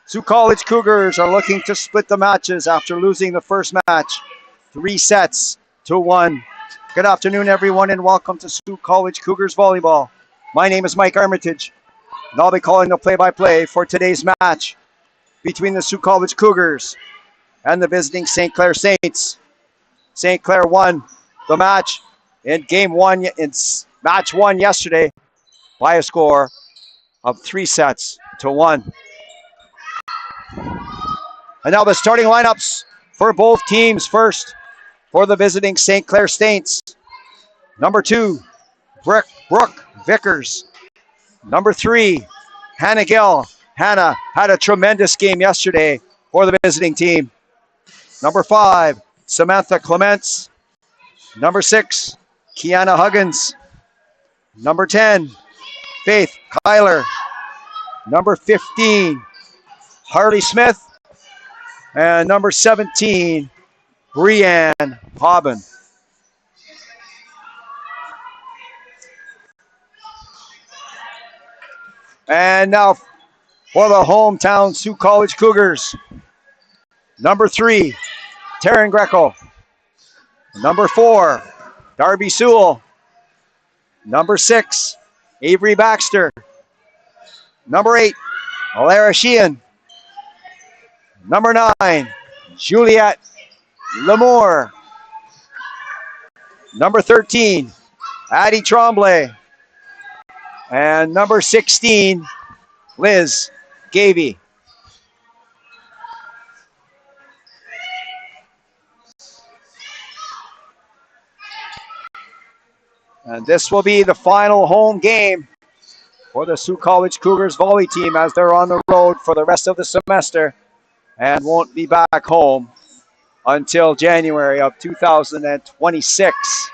Sault College Cougars are looking to split the matches after losing the first match 3-1. Good afternoon, everyone, and welcome to Sault College Cougars Volleyball. My name is Mike Armitage, and I'll be calling the play-by-play for today's match between the Sault College Cougars and the visiting St. Clair Saints. St. Clair won the match in match one yesterday by a score of 3-1. And now the starting lineups for both teams. First, for the visiting St. Clair Saints. Number 2, Brooke Vickers. Number 3, Hannah Gill. Hannah had a tremendous game yesterday for the visiting team. Number 5, Samantha Clements. Number 6, Kiana Huggins. Number 10, Faith Kyler. Number 15, Harley Smith. And number 17, Brianne Hobben. And now for the hometown Sault College Cougars. Number 3, Taryn Greco. Number 4, Darby Sewell. Number 6, Avery Baxter. Number 8, Alara Sheehan. Number 9, Juliette Lamour. Number 13, Addie Tremblay. And number 16, Liz Gavey. And this will be the final home game for the Sault College Cougars volley team as they're on the road for the rest of the semester and won't be back home until January of 2026.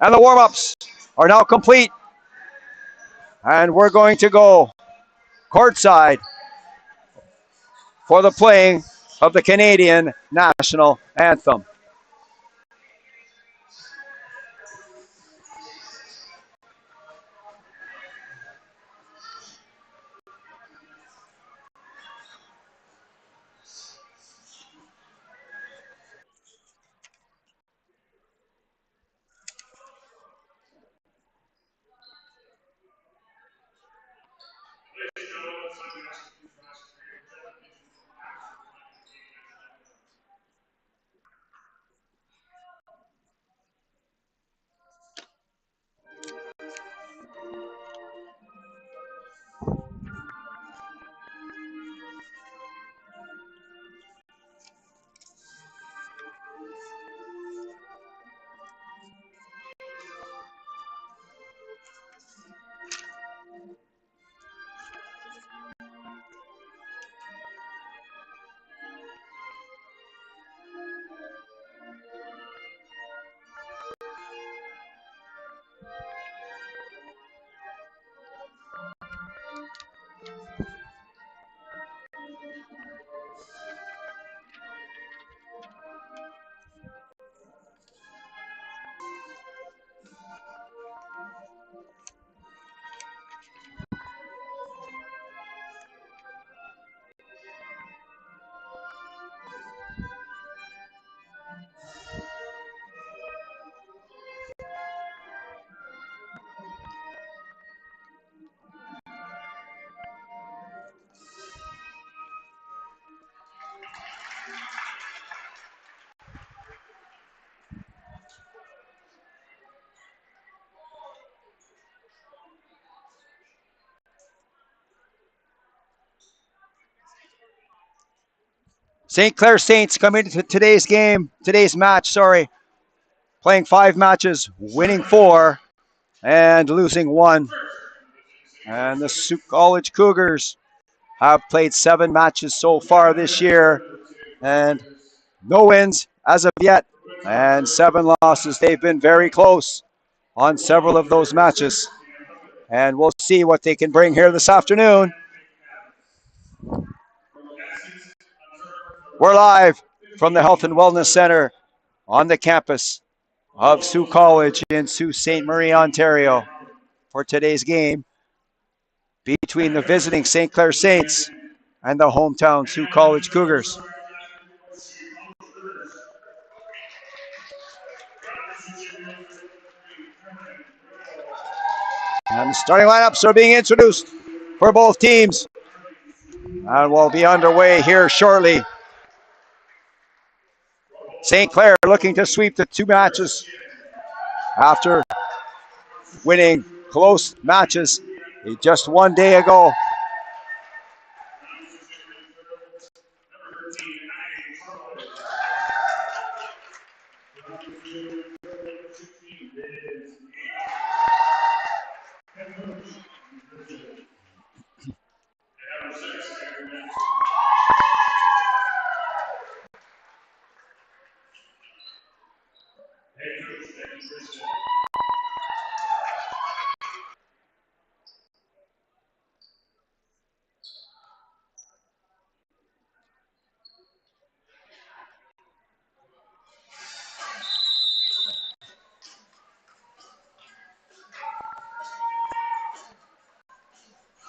And the warm-ups are now complete. And we're going to go courtside for the playing of the Canadian National Anthem. St. Clair Saints come into today's match, playing 5 matches, winning 4 and losing 1. And the Sault College Cougars have played 7 matches so far this year and no wins as of yet and 7 losses. They've been very close on several of those matches. And we'll see what they can bring here this afternoon. We're live from the Health and Wellness Center on the campus of Sault College in Sault Ste. Marie, Ontario for today's game between the visiting St. Clair Saints and the hometown Sault College Cougars. And the starting lineups are being introduced for both teams and will be underway here shortly. St. Clair looking to sweep the two matches after winning close matches just one day ago.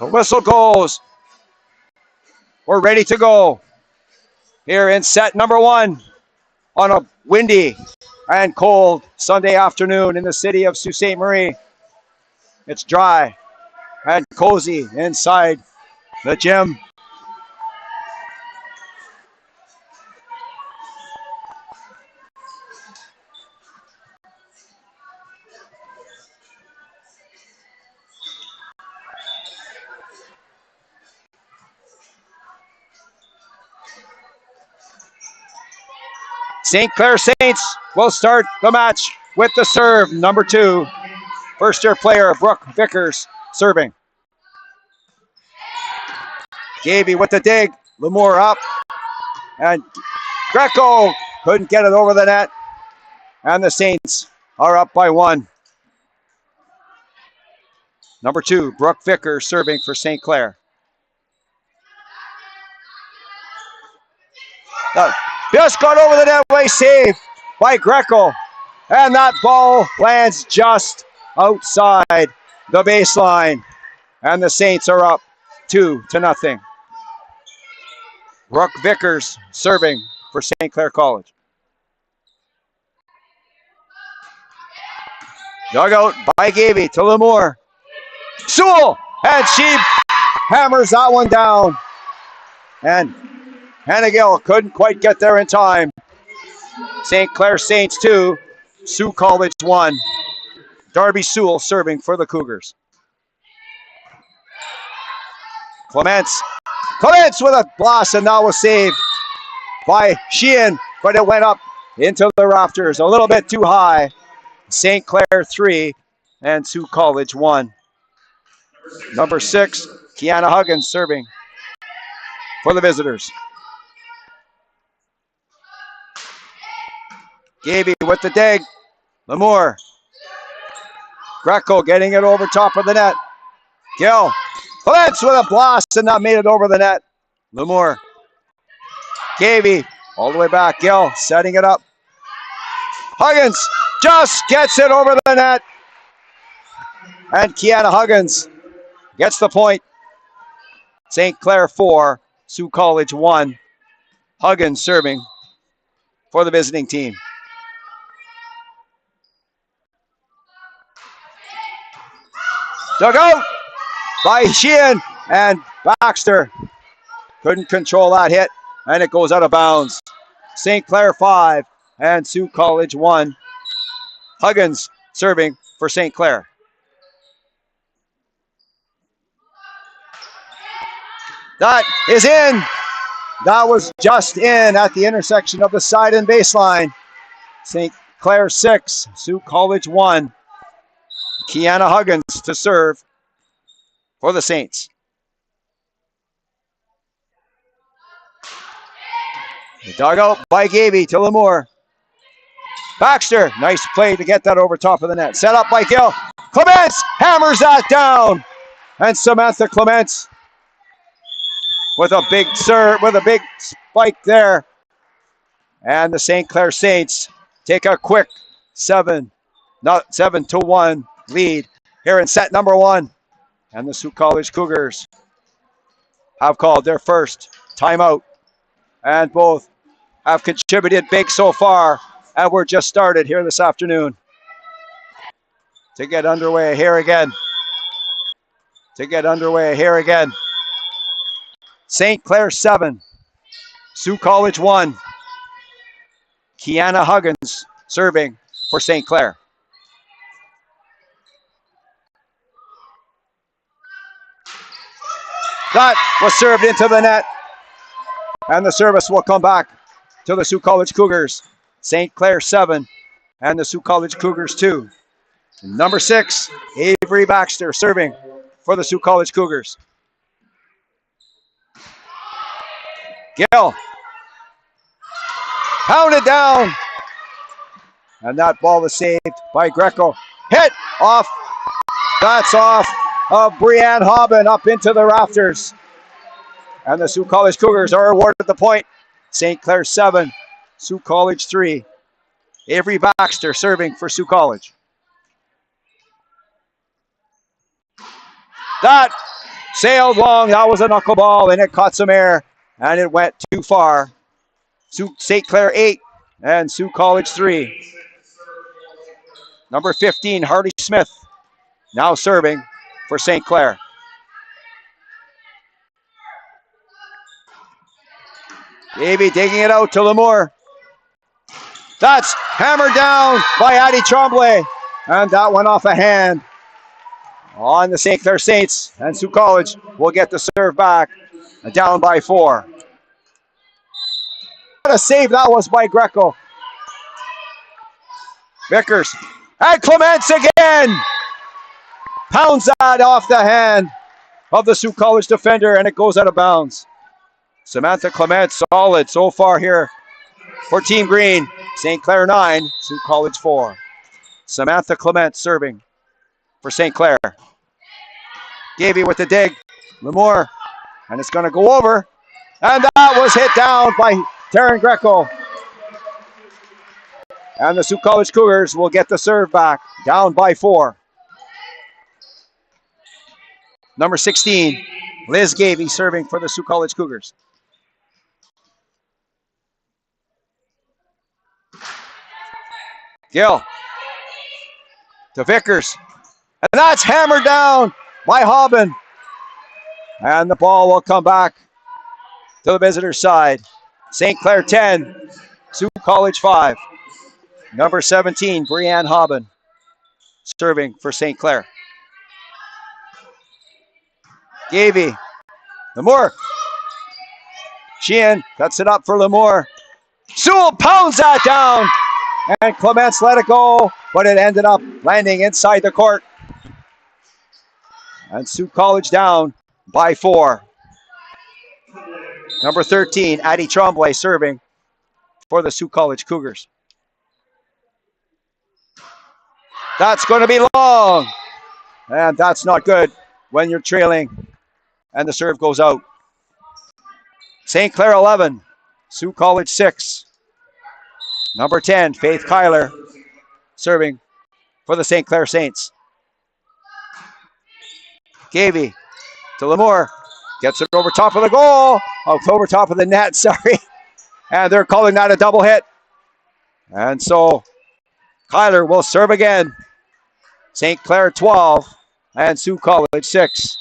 The whistle goes. We're ready to go here in set number one on a windy and cold Sunday afternoon in the city of Sault Ste. Marie. It's dry and cozy inside the gym. St. Clair Saints will start the match with the serve, number 2. First-year player, Brooke Vickers, serving. Gaby with the dig. Lamour up. And Greco couldn't get it over the net. And the Saints are up by 1. Number 2, Brooke Vickers, serving for St. Clair. Just got over the net, way saved by Greco. And that ball lands just outside the baseline. And the Saints are up 2-0. Brooke Vickers serving for St. Clair College. Dugout by Gaby to Lamour. Sewell, and she hammers that one down. And Hannigill couldn't quite get there in time. St. Clair Saints 2, Sault College 1. Darby Sewell serving for the Cougars. Clements with a blast, and that was saved by Sheehan, but it went up into the rafters a little bit too high. St. Clair 3 and Sault College 1. Number 6, Kiana Huggins serving for the visitors. Gaby with the dig. Lamour. Greco getting it over top of the net. Gill. Clements with a blast, and that made it over the net. Lamour. Gaby all the way back. Gill setting it up. Huggins just gets it over the net. And Kiana Huggins gets the point. St. Clair 4, Sault College 1. Huggins serving for the visiting team. Dug out by Sheehan, and Baxter couldn't control that hit, and it goes out of bounds. St. Clair 5 and Sault College 1. Huggins serving for St. Clair. That is in. That was just in at the intersection of the side and baseline. St. Clair 6, Sault College 1. Kiana Huggins to serve for the Saints. The dugout by Gaby to Lamour. Baxter, nice play to get that over top of the net. Set up by Gill. Clements hammers that down. And Samantha Clements with a big serve, with a big spike there And the St. Clair Saints take a quick 7-1 lead here in set number 1. And the Sault College Cougars have called their first timeout. And both have contributed big so far. And we're just started here this afternoon. To get underway here again. St. Clair 7, Sault College 1. Kiana Huggins serving for St. Clair. That was served into the net. And the service will come back to the Sault College Cougars. St. Clair 7 and the Sault College Cougars 2. Number 6, Avery Baxter serving for the Sault College Cougars. Gill. Pounded down. And that ball was saved by Greco. Hit off. That's off of Brianne Hobbin up into the rafters. And the Sault College Cougars are awarded the point. St. Clair 7, Sault College 3. Avery Baxter serving for Sault College. That sailed long. That was a knuckleball, and it caught some air, and it went too far. St. Clair 8 and Sault College 3. Number 15, Hardy Smith, now serving for St. Clair. Davey digging it out to Lamour. That's hammered down by Addie Tremblay, and that went off a hand on the St. Clair Saints, and Sault College will get the serve back, down by 4. What a save that was by Greco. Vickers, and Clements again! Pounds that off the hand of the Sault College defender, and it goes out of bounds. Samantha Clements, solid so far here for Team Green. St. Clair 9, Sault College 4. Samantha Clements serving for St. Clair. Davey with the dig. Lamour, and it's going to go over. And that was hit down by Taryn Greco. And the Sault College Cougars will get the serve back, down by 4. Number 16, Liz Gavey serving for the Sault College Cougars. Gill to Vickers. And that's hammered down by Hobbin. And the ball will come back to the visitor side. St. Clair 10, Sault College 5. Number 17, Brianne Hobbin, serving for St. Clair. Gavey, Lamour. Sheehan cuts it up for Lamour. Sewell pounds that down. And Clements let it go, but it ended up landing inside the court. And Sault College down by 4. Number 13, Addie Tremblay serving for the Sault College Cougars. That's going to be long. And that's not good when you're trailing and the serve goes out. St. Clair 11, Sault College 6. Number 10, Faith Kyler, serving for the St. Clair Saints. Gavey to Lamour, gets it over top of the goal, over top of the net, sorry. And they're calling that a double hit. And so Kyler will serve again. St. Clair 12 and Sault College 6.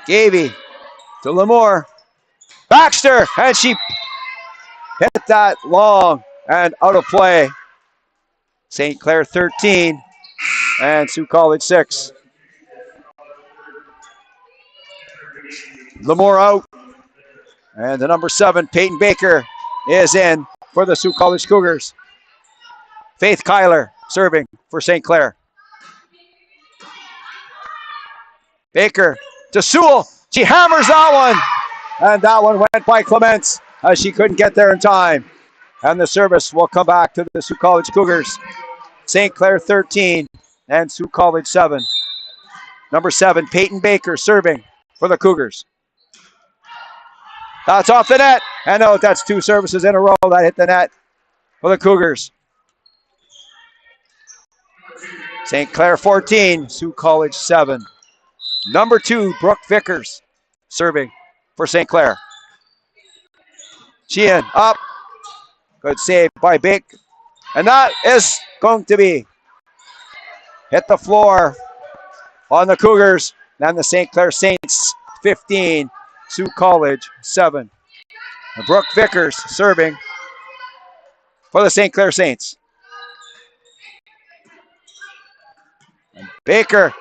Gavey to Lamour. Baxter, and she hit that long and out of play. St. Clair 13 and Sault College 6. Lamour out. And the number 7, Peyton Baker, is in for the Sault College Cougars. Faith Kyler serving for St. Clair. Baker to Sewell. She hammers that one. And that one went by Clements as she couldn't get there in time. And the service will come back to the Sault College Cougars. St. Clair 13 and Sault College 7. Number 7, Peyton Baker serving for the Cougars. That's off the net. And no, that's 2 services in a row that hit the net for the Cougars. St. Clair 14, Sault College 7. Number 2, Brooke Vickers, serving for St. Clair. Sheehan up. Good save by Bake. And that is going to be hit the floor on the Cougars. And the St. Clair Saints 15, Sault College 7. And Brooke Vickers serving for the St. Clair Saints. And Baker.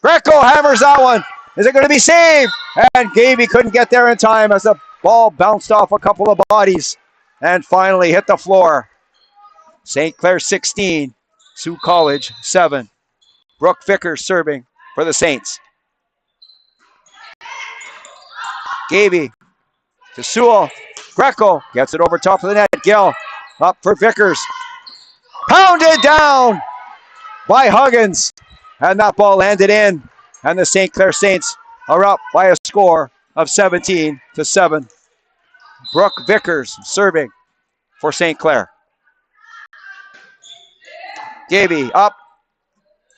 Greco hammers that one. Is it going to be saved? And Gaby couldn't get there in time as the ball bounced off a couple of bodies and finally hit the floor. St. Clair 16, Sault College 7. Brooke Vickers serving for the Saints. Gaby to Sewell. Greco gets it over top of the net. Gill up for Vickers. Pounded down by Huggins. And that ball landed in. And the St. Clair Saints are up by a score of 17-7. Brooke Vickers serving for St. Clair. Gaby up.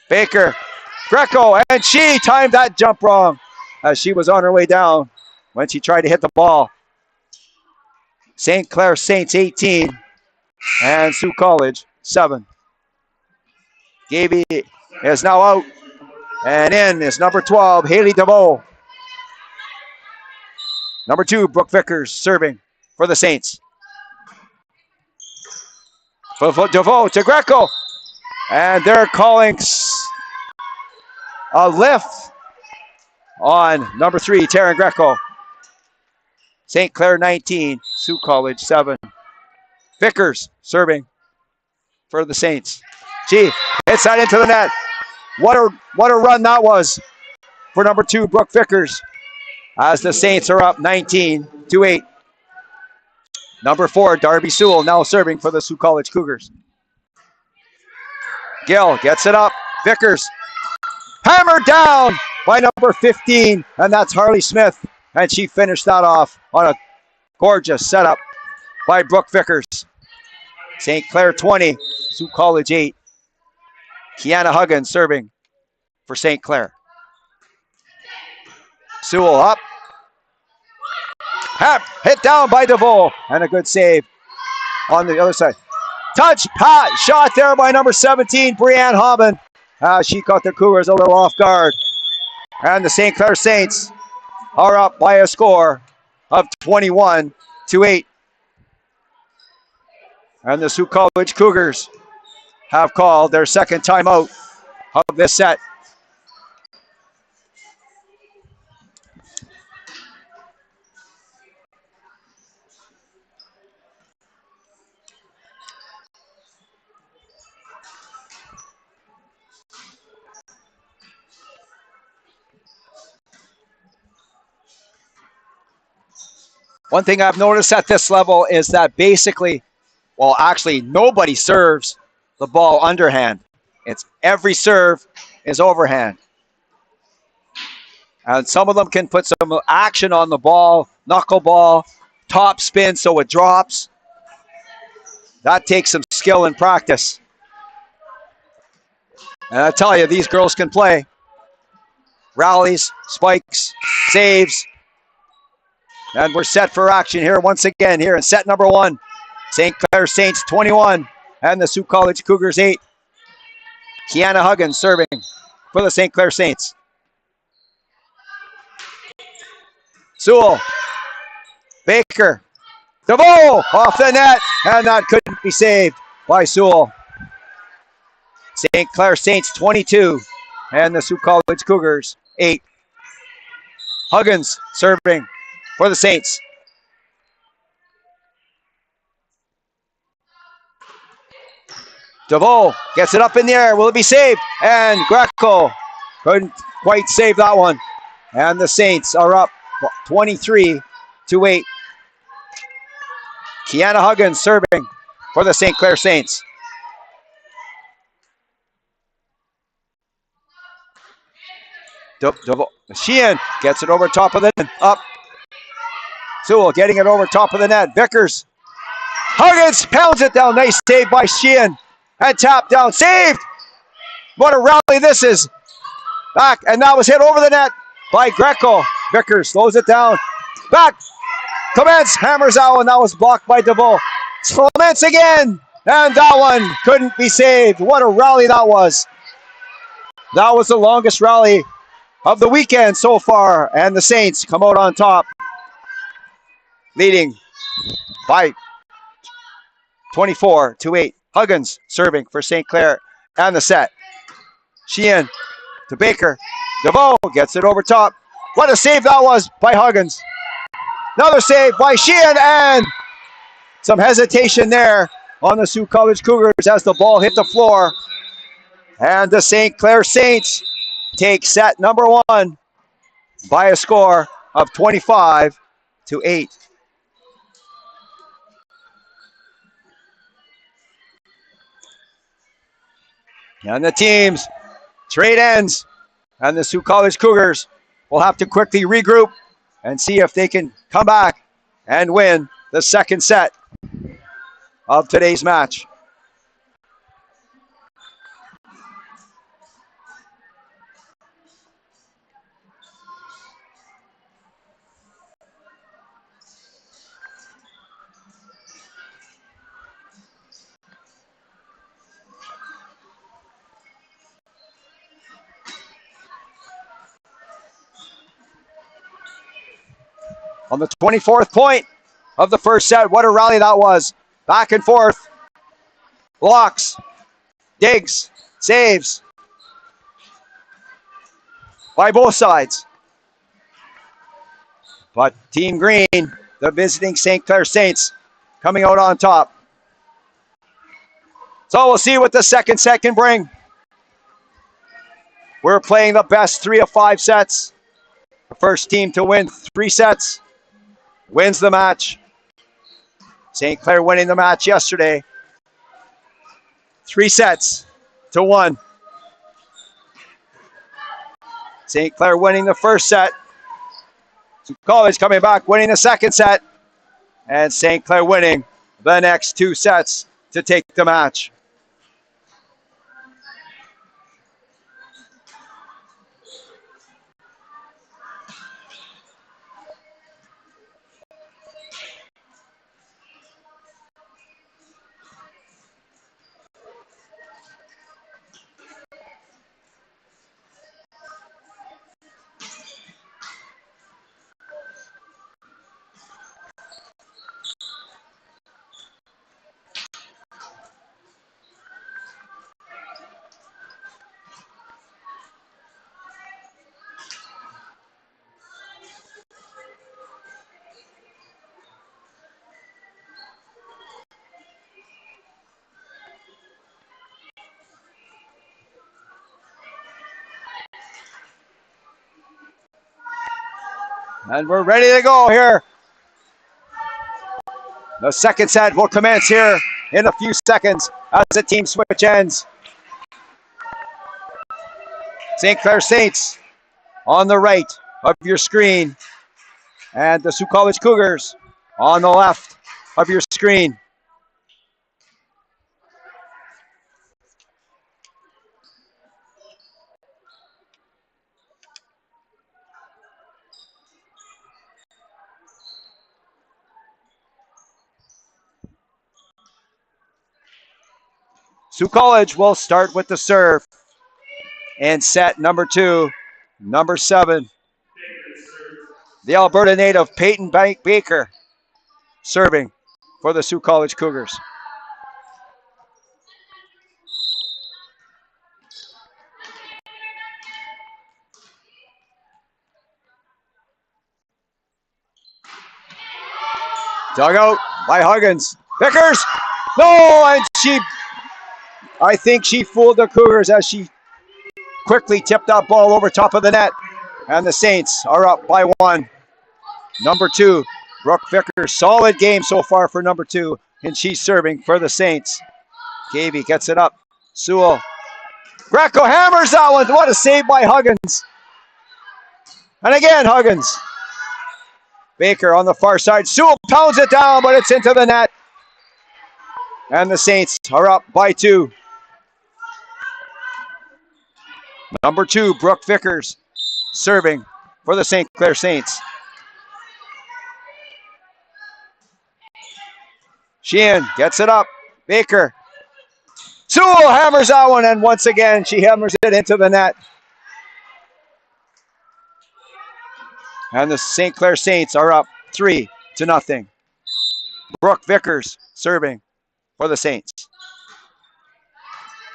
Baker. Greco. And she timed that jump wrong as she was on her way down when she tried to hit the ball. St. Clair Saints 18 and Sault College 7. Gaby is now out. And in is number 12, Haley DeVoe. Number 2, Brooke Vickers serving for the Saints. DeVoe to Greco. And they're calling a lift on number 3, Taryn Greco. St. Clair 19, Sault College 7. Vickers serving for the Saints. She hits that into the net. What a run that was for number 2, Brooke Vickers, as the Saints are up 19-8. Number 4, Darby Sewell, now serving for the Sault College Cougars. Gill gets it up. Vickers hammered down by number 15, and that's Harley Smith. And she finished that off on a gorgeous setup by Brooke Vickers. St. Clair 20, Sault College 8. Kiana Huggins serving for St. Clair. Sewell up. Hit down by DeVoe. And a good save on the other side. Touch, shot there by number 17, Brianne Hobbin. She caught the Cougars a little off guard. And the St. Clair Saints are up by a score of 21-8. And the Sault College Cougars have called their second timeout of this set. One thing I've noticed at this level is that basically, well, actually nobody serves the ball underhand. It's every serve is overhand. And some of them can put some action on the ball, knuckleball, top spin so it drops. That takes some skill and practice. And I tell you, these girls can play. Rallies, spikes, saves. And we're set for action here once again here in set number 1. St. Clair Saints 21 and the Sault College Cougars 8. Kiana Huggins serving for the St. Clair Saints. Sewell. Baker. DeVoe off the net. And that couldn't be saved by Sewell. St. Clair Saints 22 and the Sault College Cougars 8. Huggins serving for the Saints. DeVoe gets it up in the air. Will it be saved? And Greco couldn't quite save that one. And the Saints are up 23-8. Kiana Huggins serving for the St. Clair Saints. DeVoe Sheehan gets it over top of the net. Up. Sewell getting it over top of the net. Vickers. Huggins pounds it down. Nice save by Sheehan. And tap down. Saved. What a rally this is. Back. And that was hit over the net by Greco. Vickers slows it down. Back. Clements hammers that one. That was blocked by DeVoe. Clements again. And that one couldn't be saved. What a rally that was. That was the longest rally of the weekend so far. And the Saints come out on top. Leading by 24-8. Huggins serving for St. Clair and the set. Sheehan to Baker. DeVoe gets it over top. What a save that was by Huggins. Another save by Sheehan, and some hesitation there on the Sault College Cougars as the ball hit the floor. And the St. Clair Saints take set number 1 by a score of 25-8. And the teams trade ends, and the Sault College Cougars will have to quickly regroup and see if they can come back and win the second set of today's match. On the 24th point of the first set, what a rally that was. Back and forth. Blocks. Digs. Saves. By both sides. But Team Green, the visiting St. Clair Saints, coming out on top. So we'll see what the second set can bring. We're playing the best 3 of 5 sets. The first team to win 3 sets wins the match. St. Clair winning the match yesterday. 3-1. St. Clair winning the first set. Sault College coming back, winning the second set. And St. Clair winning the next 2 sets to take the match. And we're ready to go here. The second set will commence here in a few seconds as the team switch ends. St. Clair Saints on the right of your screen, and the Sault College Cougars on the left of your screen. Sault College will start with the serve in set number 2, number 7. The Alberta native Peyton Baker serving for the Sault College Cougars. Dug out by Huggins. Vickers! No, and I think she fooled the Cougars as she quickly tipped that ball over top of the net. And the Saints are up by 1. Number 2, Brooke Vickers. Solid game so far for number 2, and she's serving for the Saints. Gavey gets it up. Sewell. Greco hammers that one. What a save by Huggins. And again, Huggins. Baker on the far side. Sewell pounds it down, but it's into the net. And the Saints are up by 2. Number 2, Brooke Vickers, serving for the St. Clair Saints. Sheehan gets it up. Baker. Sewell hammers that one, and once again, she hammers it into the net. And the St. Clair Saints are up 3-0. Brooke Vickers serving for the Saints.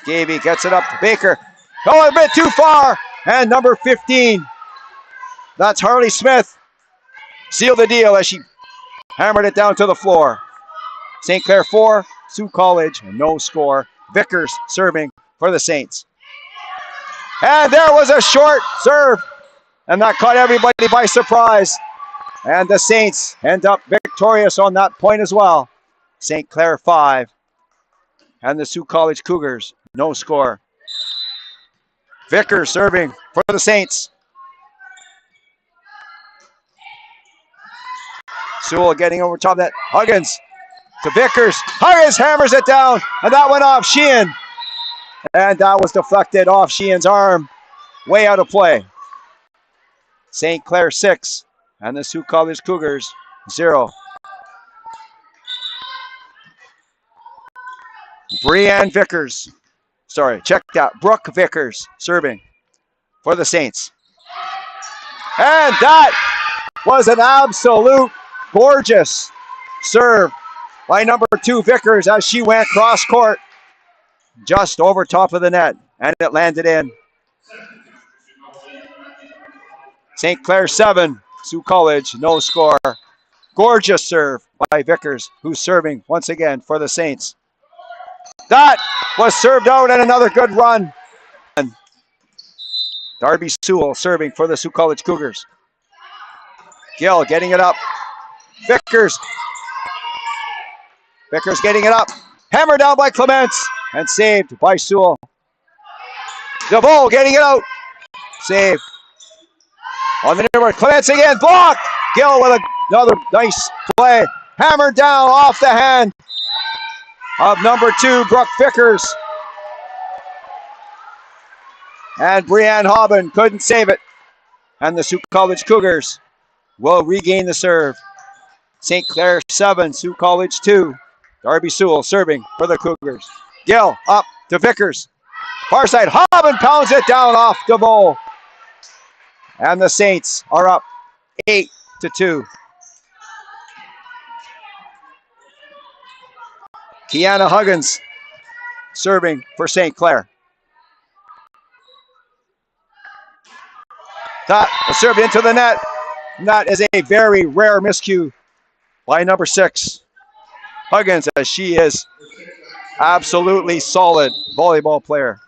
Gaby gets it up to Baker. Oh, a bit too far. And number 15, that's Harley Smith, sealed the deal as she hammered it down to the floor. St. Clair 4, Sault College, no score. Vickers serving for the Saints. And there was a short serve, and that caught everybody by surprise. And the Saints end up victorious on that point as well. St. Clair 5, and the Sault College Cougars, no score. Vickers serving for the Saints. Sewell getting over top of that. Huggins to Vickers. Huggins hammers it down, and that went off Sheehan. And that was deflected off Sheehan's arm. Way out of play. St. Clair 6, and the Sault College Cougars 0. Brianne Vickers. Sorry, check that. Brooke Vickers serving for the Saints. And that was an absolute gorgeous serve by number 2 Vickers as she went cross court just over top of the net, and it landed in. St. Clair 7, Sault College, no score. Gorgeous serve by Vickers, who's serving once again for the Saints. That was served out, and another good run. Darby Sewell serving for the Sault College Cougars. Gill getting it up. Vickers getting it up. Hammered down by Clements and saved by Sewell. DeVoe getting it out. Saved. On the number, Clements again. Blocked. Gill with another nice play. Hammered down off the hand of number 2, Brooke Vickers. And Brianne Hobben couldn't save it. And the Sault College Cougars will regain the serve. St. Clair 7, Sault College 2. Darby Sewell serving for the Cougars. Gill up to Vickers. Far side, Hobben pounds it down off DeVoe. And the Saints are up 8-2. Kiana Huggins serving for St. Clair. That was served into the net. And that is a very rare miscue by number 6, Huggins, as she is absolutely solid volleyball player.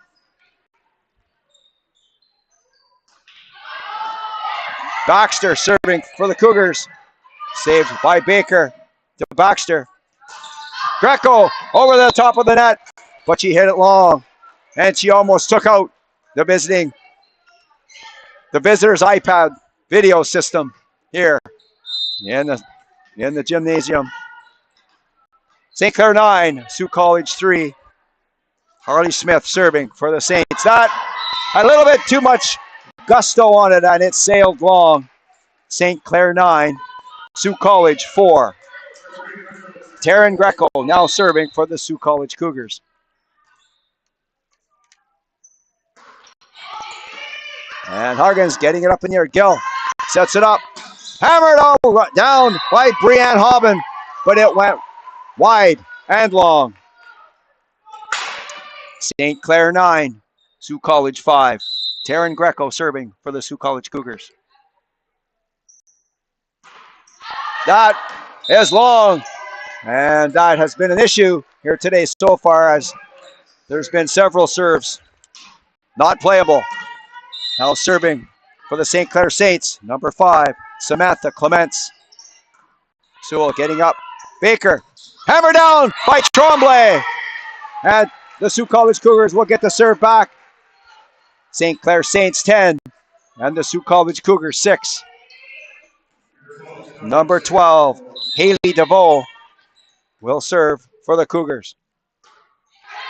Baxter serving for the Cougars. Saved by Baker to Baxter. Greco over the top of the net, but she hit it long. And she almost took out the visitor's iPad video system here in the gymnasium. St. Clair 9, Sault College 3. Harley Smith serving for the Saints. That a little bit too much gusto on it, and it sailed long. St. Clair 9, Sault College 4. Taryn Greco now serving for the Sault College Cougars. And Huggins getting it up in the air. Gill sets it up. Hammered all down by Brianne Hobben, but it went wide and long. St. Clair 9, Sault College 5. Taryn Greco serving for the Sault College Cougars. That is long, and that has been an issue here today so far, as there's been several serves not playable. Now serving for the St. Clair Saints, number 5, Samantha Clements. Sewell getting up. Baker, hammer down by Tremblay. And the Sault College Cougars will get the serve back. St. Clair Saints 10, and the Sioux College Cougars 6. Number 12, Haley DeVoe, will serve for the Cougars.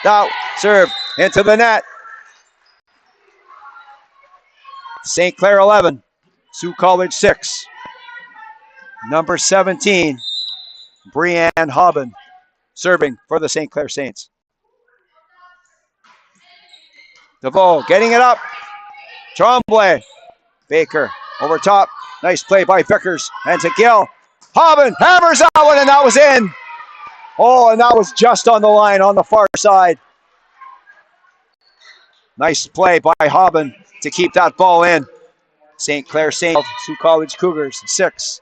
Now, serve into the net. St. Clair 11, Sioux College 6. Number 17, Brianne Hobbin, serving for the St. Clair Saints. DeVoe getting it up. Tremblay. Baker over top. Nice play by Vickers. And to Gill. Hobbin hammers that one, and that was in. Oh, and that was just on the line on the far side. Nice play by Hobbin to keep that ball in. St. Clair Saints, Sioux College Cougars 6.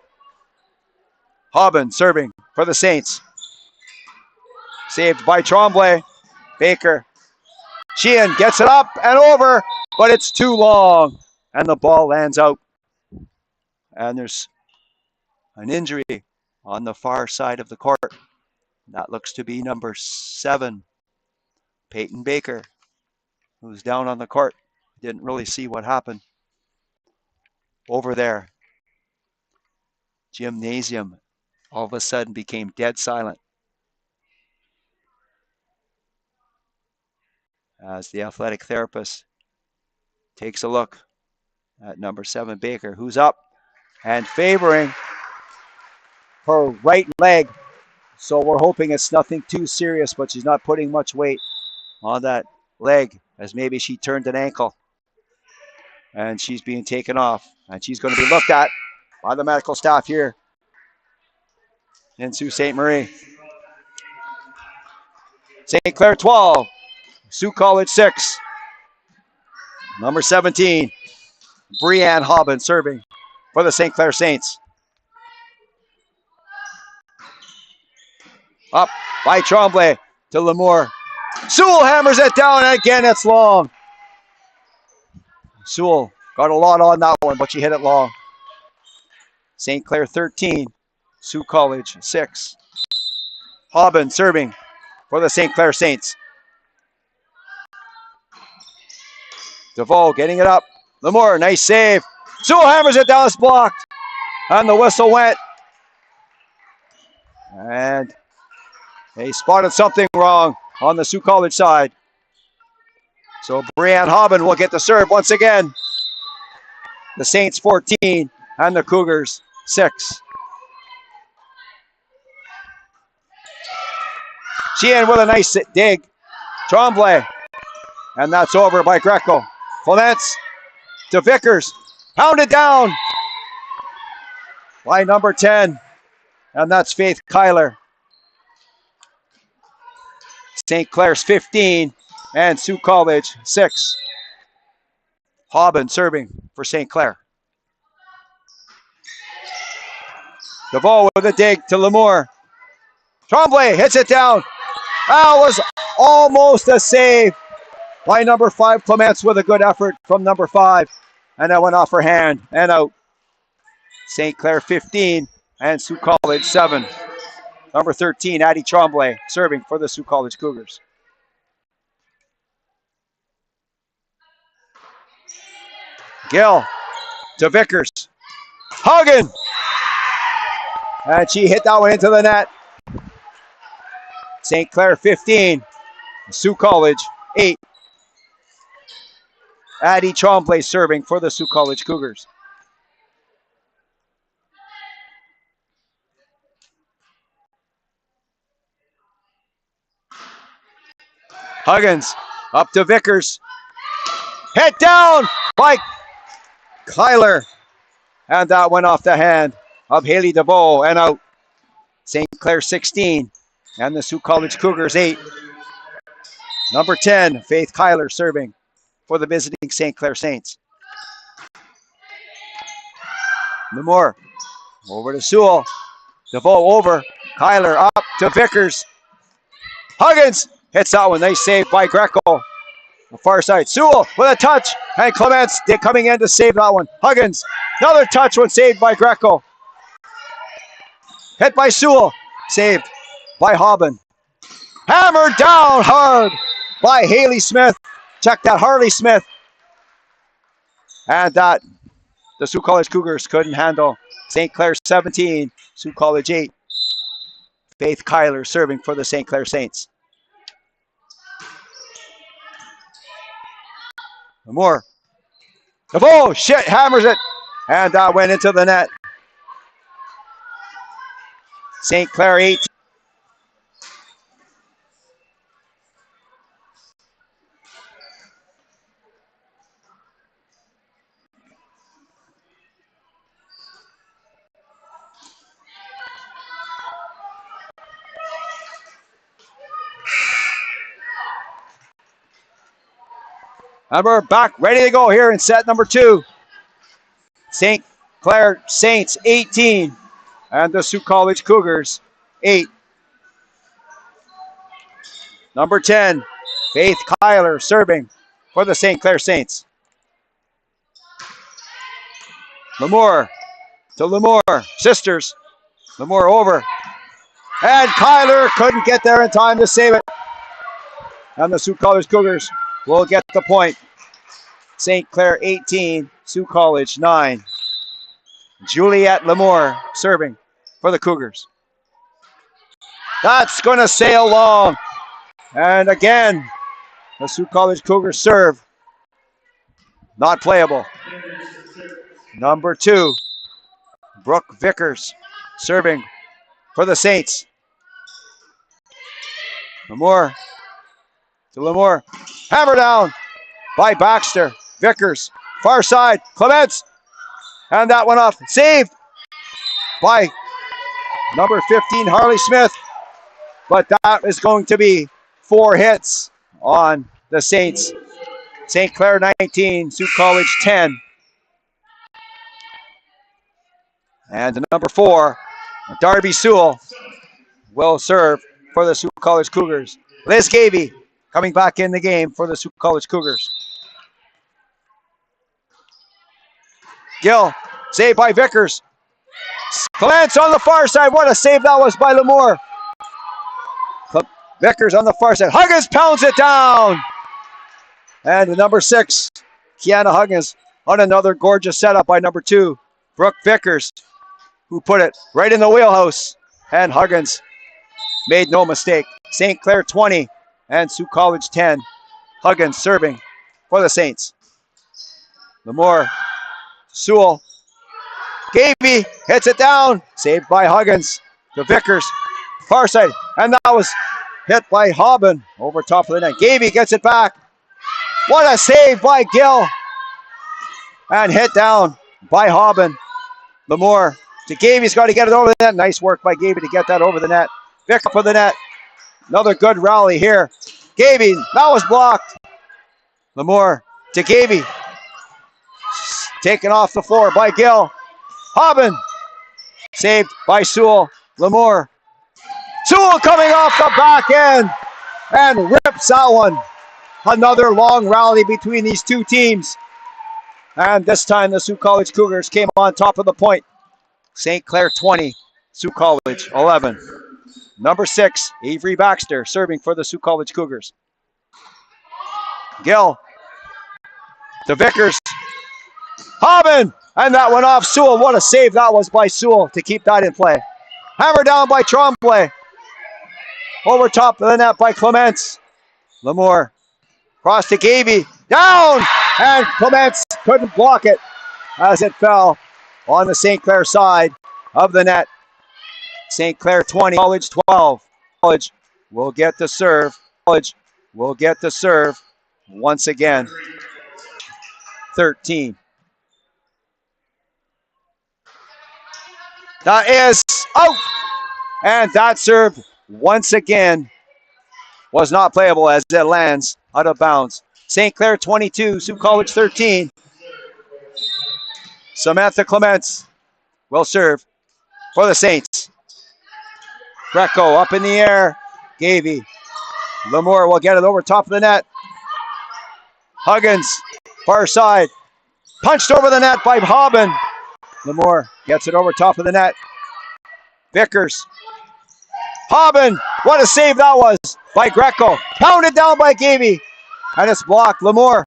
Hobbin serving for the Saints. Saved by Tremblay. Baker. Sheehan gets it up and over, but it's too long. And the ball lands out. And there's an injury on the far side of the court. That looks to be number 7, Peyton Baker, who's down on the court. Didn't really see what happened. Over there, gymnasium all of a sudden became dead silent as the athletic therapist takes a look at number 7 Baker, who's up and favoring her right leg. So we're hoping it's nothing too serious, but she's not putting much weight on that leg, as maybe she turned an ankle. And she's being taken off, and she's going to be looked at by the medical staff here in Sault Ste. Marie. St. Clair 12, Sioux College 6. Number 17, Brianne Hobbin serving for the St. Clair Saints. Up by Tremblay to Lamour. Sewell hammers it down, and again it's long. Sewell got a lot on that one, but she hit it long. St. Clair 13, Sioux College 6. Hobbin serving for the St. Clair Saints. DeVoe getting it up. Lamour, nice save. Sewell hammers it down, it's blocked. And the whistle went. And they spotted something wrong on the Sioux College side. So Brianne Hobbin will get the serve once again. The Saints 14 and the Cougars 6. Sheehan with a nice dig. Tremblay. And that's over by Greco. Clements to Vickers. Pounded down by number 10. And that's Faith Kyler. St. Clair's 15 and Sioux College 6. Hobbin serving for St. Clair. DeVoe with a dig to Lamour. Tremblay hits it down. That was almost a save by number 5, Clements, with a good effort from number 5. And that went off her hand and out. St. Clair 15 and Sioux College 7. Number 13, Addie Tremblay, serving for the Sioux College Cougars. Gill to Vickers. Hagen! And she hit that one into the net. St. Clair 15, Sioux College 8. Addie Tremblay serving for the Sioux College Cougars. Huggins up to Vickers. Hit down by Kyler. And that went off the hand of Haley DeVoe and out. St. Clair 16 and the Sioux College Cougars 8. Number 10, Faith Kyler serving for the visiting St. Clair Saints. Lamour over to Sewell. DeVoe over. Kyler up to Vickers. Huggins hits that one. Nice save by Greco. The far side. Sewell with a touch. And Clements coming in to save that one. Huggins. Another touch one saved by Greco. Hit by Sewell. Saved by Hobbin. Hammered down hard by Haley Smith. Check that, Harley Smith. And that the Sault College Cougars couldn't handle. St. Clair 17, Sault College 8. Faith Kyler serving for the St. Clair Saints. More. Oh, shit, hammers it. And that went into the net. St. Clair 8. And we're back, ready to go here in set number 2. St. Clair Saints 18 and the Sault College Cougars 8. Number 10, Faith Kyler serving for the St. Clair Saints. Lemoore to Lemoore, sisters. Lemoore over. And Kyler couldn't get there in time to save it. And the Sault College Cougars will get the point. St. Clair 18, Sault College 9. Juliette Lemoore serving for the Cougars. That's going to sail long. And again, the Sault College Cougars serve. Not playable. Number 2, Brooke Vickers serving for the Saints. Lemoore to Lemoore. Hammer down by Baxter. Vickers, far side, Clements. And that one off. Saved by number 15, Harley Smith. But that is going to be 4 hits on the Saints. St. Clair 19, Sault College 10. And the number 4, Darby Sewell, will serve for the Sault College Cougars. Liz Gavey coming back in the game for the Sault College Cougars. Gill, saved by Vickers. Clements on the far side. What a save that was by Lemoore. Vickers on the far side. Huggins pounds it down. And the number 6, Kiana Huggins, on another gorgeous setup by number 2, Brooke Vickers, who put it right in the wheelhouse. And Huggins made no mistake. St. Clair 20 and Sault College 10. Huggins serving for the Saints. Lemoore, Sewell, Gavey hits it down. Saved by Huggins to Vickers. Far side. And that was hit by Hobbin over top of the net. Gavey gets it back. What a save by Gill. And hit down by Hobbin. Lemoore to Gavey's got to get it over the net. Nice work by Gavey to get that over the net. Vicker for the net. Another good rally here. Gavey, that was blocked. Lemoore to Gavey. Taken off the floor by Gill. Hobbin. Saved by Sewell. Lemoore. Sewell coming off the back end. And rips that one. Another long rally between these two teams. And this time the Sault College Cougars came on top of the point. St. Clair 20, Sault College 11. Number 6, Avery Baxter serving for the Sault College Cougars. Gill to Vickers. Hobbin, and that went off Sewell. What a save that was by Sewell to keep that in play. Hammer down by Tremblay. Over top of the net by Clements. Lemoore cross to Gavey. Down! And Clements couldn't block it as it fell on the St. Clair side of the net. St. Clair 20, College 12. College will get the serve. College will get the serve once again. 13. That is out. And that serve once again was not playable as it lands out of bounds. St. Clair 22, Sault College 13. Samantha Clements will serve for the Saints. Greco up in the air. Gavey. Lemoore will get it over top of the net. Huggins, far side. Punched over the net by Hobbin. Lemoore gets it over top of the net. Vickers. Hobbin, what a save that was by Greco. Pounded down by Gavey. And it's blocked. Lemoore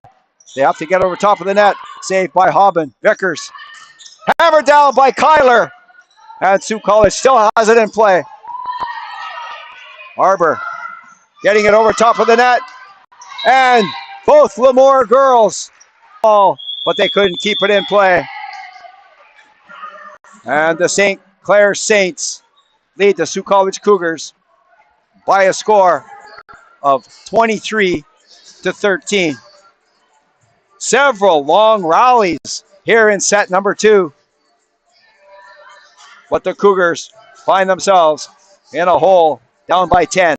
They have to get over top of the net. Saved by Hobbin. Vickers. Hammered down by Kyler. And Sioux College still has it in play. Arbor getting it over top of the net. And both Lemoore girls fall, but they couldn't keep it in play. And the St. Clair Saints lead the Sioux College Cougars by a score of 23-13. Several long rallies here in set number 2. But the Cougars find themselves in a hole down by 10.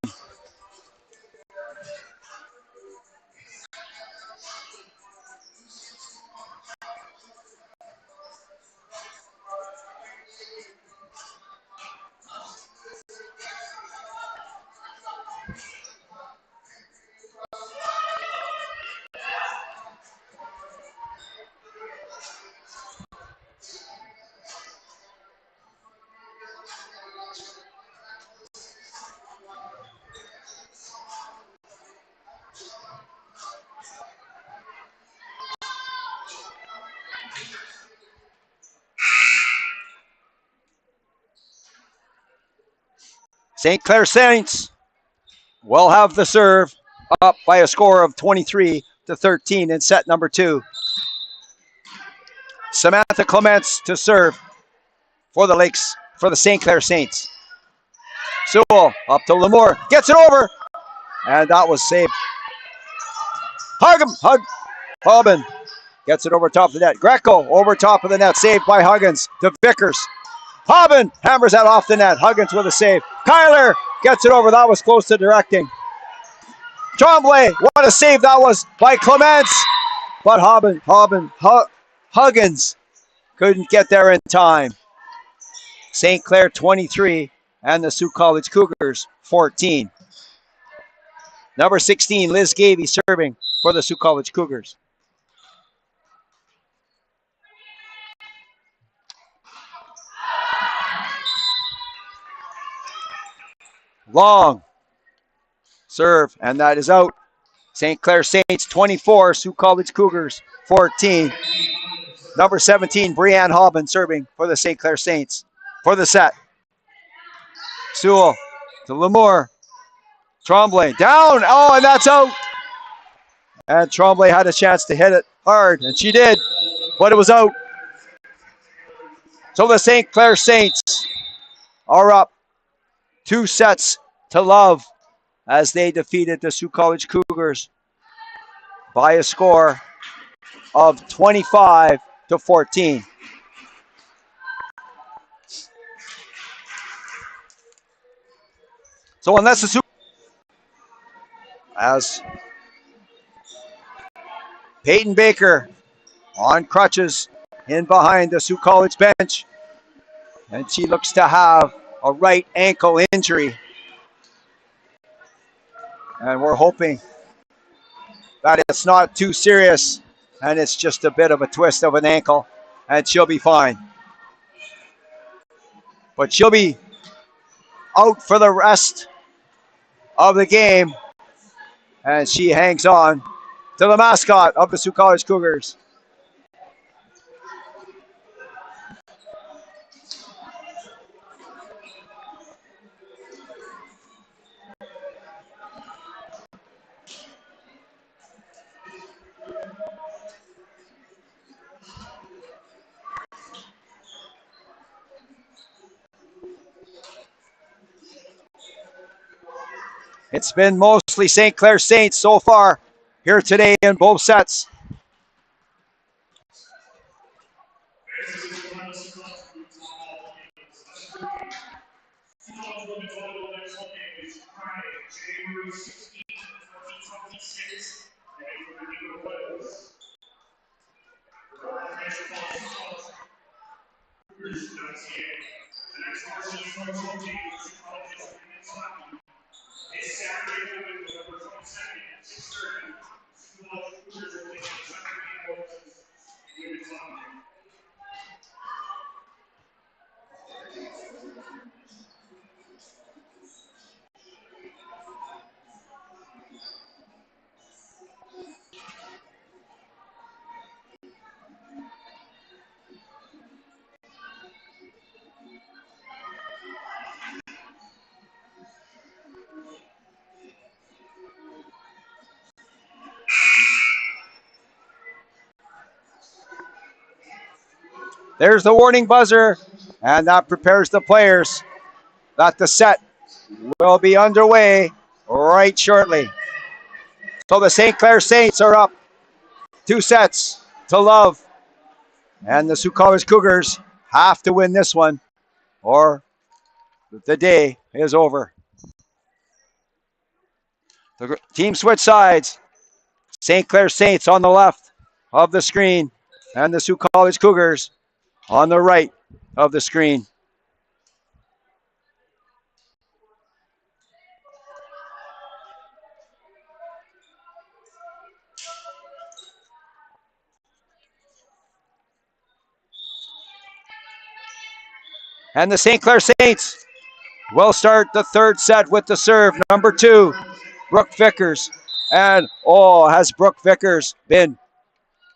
St. Clair Saints will have the serve, up by a score of 23-13 in set number 2. Samantha Clements to serve for the St. Clair Saints. Sewell up to Lemoore, gets it over, and that was saved. Hobbin gets it over top of the net. Greco over top of the net, saved by Huggins to Vickers. Hobbin hammers that off the net. Huggins with a save. Kyler gets it over. That was close to directing. Tremblay, what a save that was by Clements. But Huggins couldn't get there in time. St. Clair 23 and the Sioux College Cougars 14. Number 16, Liz Gavey serving for the Sioux College Cougars. Long serve, and that is out. St. Clair Saints 24, Sioux College Cougars 14. Number 17, Brianne Hobbin serving for the St. Clair Saints for the set. Sewell to Lemoore. Tremblay down. Oh, and that's out. And Tremblay had a chance to hit it hard, and she did, but it was out. So the St. Clair Saints are up 2-0 as they defeated the Sioux College Cougars by a score of 25-14. So unless the Sioux, as Peyton Baker on crutches in behind the Sioux College bench, and she looks to have a right ankle injury. And we're hoping that it's not too serious and it's just a bit of a twist of an ankle and she'll be fine. But she'll be out for the rest of the game, and she hangs on to the mascot of the Sioux College Cougars. It's been mostly St. Clair Saints so far here today in both sets. There's the warning buzzer, and that prepares the players that the set will be underway right shortly. So the St. Clair Saints are up 2-0, and the Sault College Cougars have to win this one or the day is over. The team switch sides. St. Clair Saints on the left of the screen and the Sault College Cougars on the right of the screen. And the St. Clair Saints will start the third set with the serve. Number 2, Brooke Vickers. And has Brooke Vickers been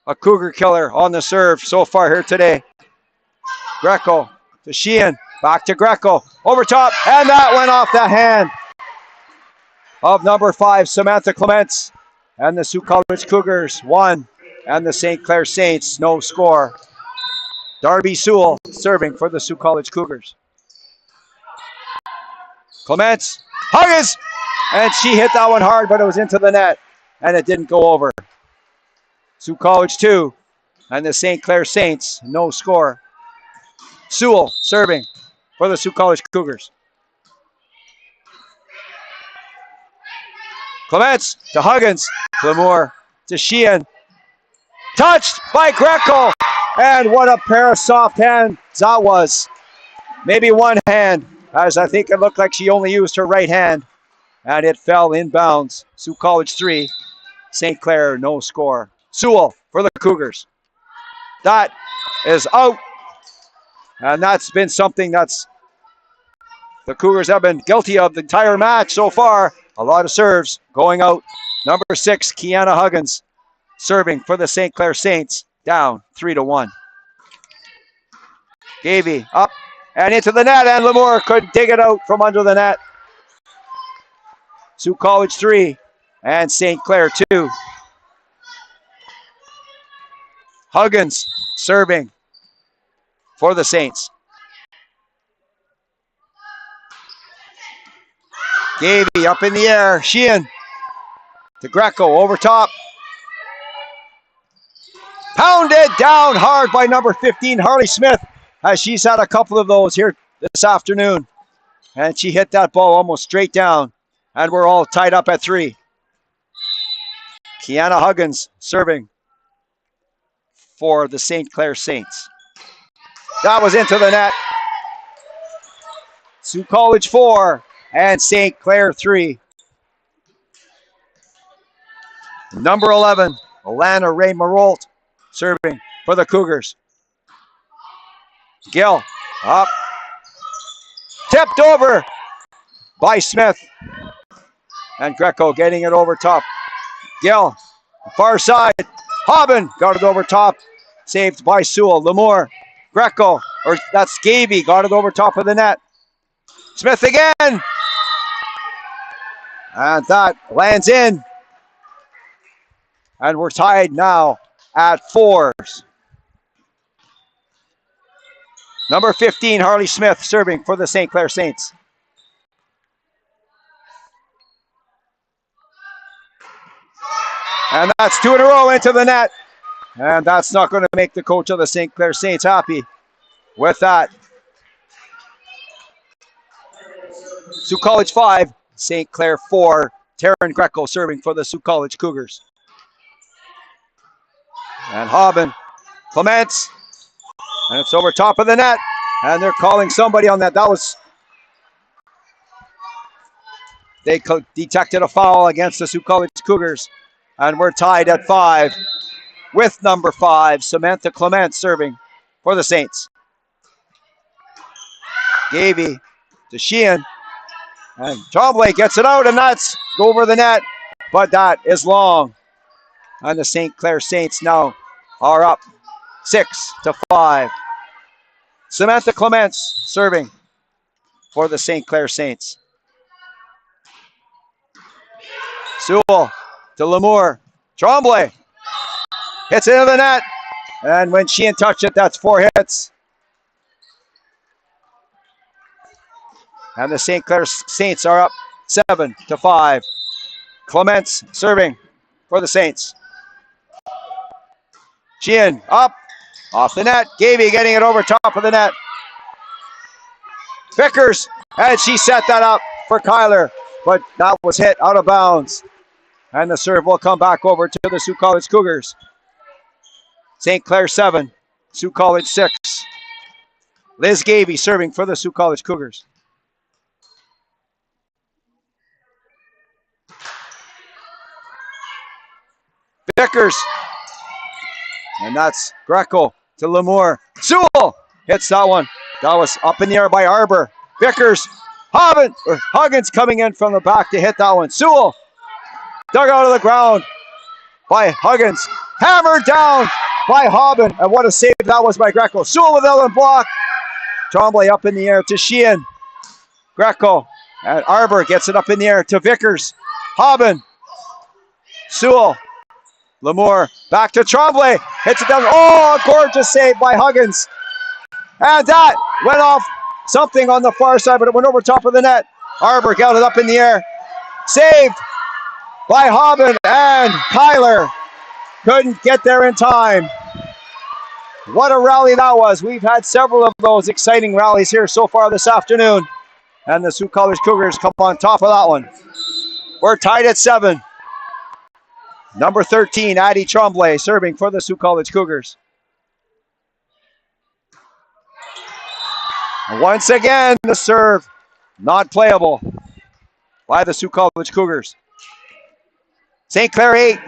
a Cougar killer on the serve so far here today. Greco to Sheehan, back to Greco, over top, and that went off the hand of number 5, Samantha Clements. And the Sault College Cougars won, and the St. Clair Saints no score. Darby Sewell serving for the Sault College Cougars. Clements, Huggins, and she hit that one hard, but it was into the net, and it didn't go over. Sault College 2, and the St. Clair Saints no score. Sewell serving for the Sault College Cougars. Clements to Huggins, Glamour to Sheehan. Touched by Greco, and what a pair of soft hands that was. Maybe one hand, as I think it looked like she only used her right hand, and it fell inbounds. Sault College 3, St. Clair no score. Sewell for the Cougars. That is out. And that's been something that's the Cougars have been guilty of the entire match so far. A lot of serves going out. Number 6, Kiana Huggins, serving for the St. Clair Saints, down 3-1. Gavey up and into the net, and Lamour couldn't dig it out from under the net. Sault College 3 and St. Clair 2. Huggins serving for the Saints. Gavey up in the air. Sheehan to Greco over top. Pounded down hard by number 15, Harley Smith, as she's had a couple of those here this afternoon. And she hit that ball almost straight down. And we're all tied up at 3. Kiana Huggins serving for the St. Clair Saints. That was into the net. Sault College 4 and St. Clair 3. Number 11, Alana Ray Marolt, serving for the Cougars. Gill up. Tipped over by Smith. And Greco getting it over top. Gill, far side. Hobbin got it over top. Saved by Sewell. Lamour, Greco, or that's Gavey, got it over top of the net. Smith again. And that lands in. And we're tied now at 4s. Number 15, Harley Smith, serving for the St. Clair Saints. And that's 2 in a row into the net. And that's not going to make the coach of the St. Clair Saints happy with that. Sault College 5, St. Clair 4. Taryn Greco serving for the Sault College Cougars. And Hobbin, Clements, and it's over top of the net. And they're calling somebody on that. They detected a foul against the Sault College Cougars. And we're tied at 5 with number 5, Samantha Clements, serving for the Saints. Gavey to Sheehan. And Tremblay gets it out, and that's over the net. But that is long. And the St. Clair Saints now are up 6-5. Samantha Clements serving for the St. Clair Saints. Sewell to Lamour. Tremblay hits into the net. And when Sheehan touched it, that's 4 hits. And the St. Clair Saints are up 7-5. Clements serving for the Saints. Sheehan up, off the net. Gavey getting it over top of the net. Vickers, and she set that up for Kyler, but that was hit out of bounds. And the serve will come back over to the Sault College Cougars. St. Clair 7, Sault College 6. Liz Gavey serving for the Sault College Cougars. Vickers, and that's Greco to Lemoore. Sewell hits that one. That was up in the air by Arbor. Vickers, Huggins coming in from the back to hit that one. Sewell dug out of the ground by Huggins. Hammered down by Hobbin. And what a save that was by Greco. Sewell with Ellen block. Tremblay up in the air to Sheehan. Greco and Arbor gets it up in the air to Vickers. Hobbin. Sewell. Lemoore back to Tremblay. Hits it down. Oh, a gorgeous save by Huggins. And that went off something on the far side, but it went over top of the net. Arbor got it up in the air. Saved by Hobbin, and Kyler couldn't get there in time. What a rally that was. We've had several of those exciting rallies here so far this afternoon. And the Sault College Cougars come on top of that one. We're tied at 7. Number 13, Addie Tremblay, serving for the Sault College Cougars. Once again, the serve not playable by the Sault College Cougars. St. Clair 8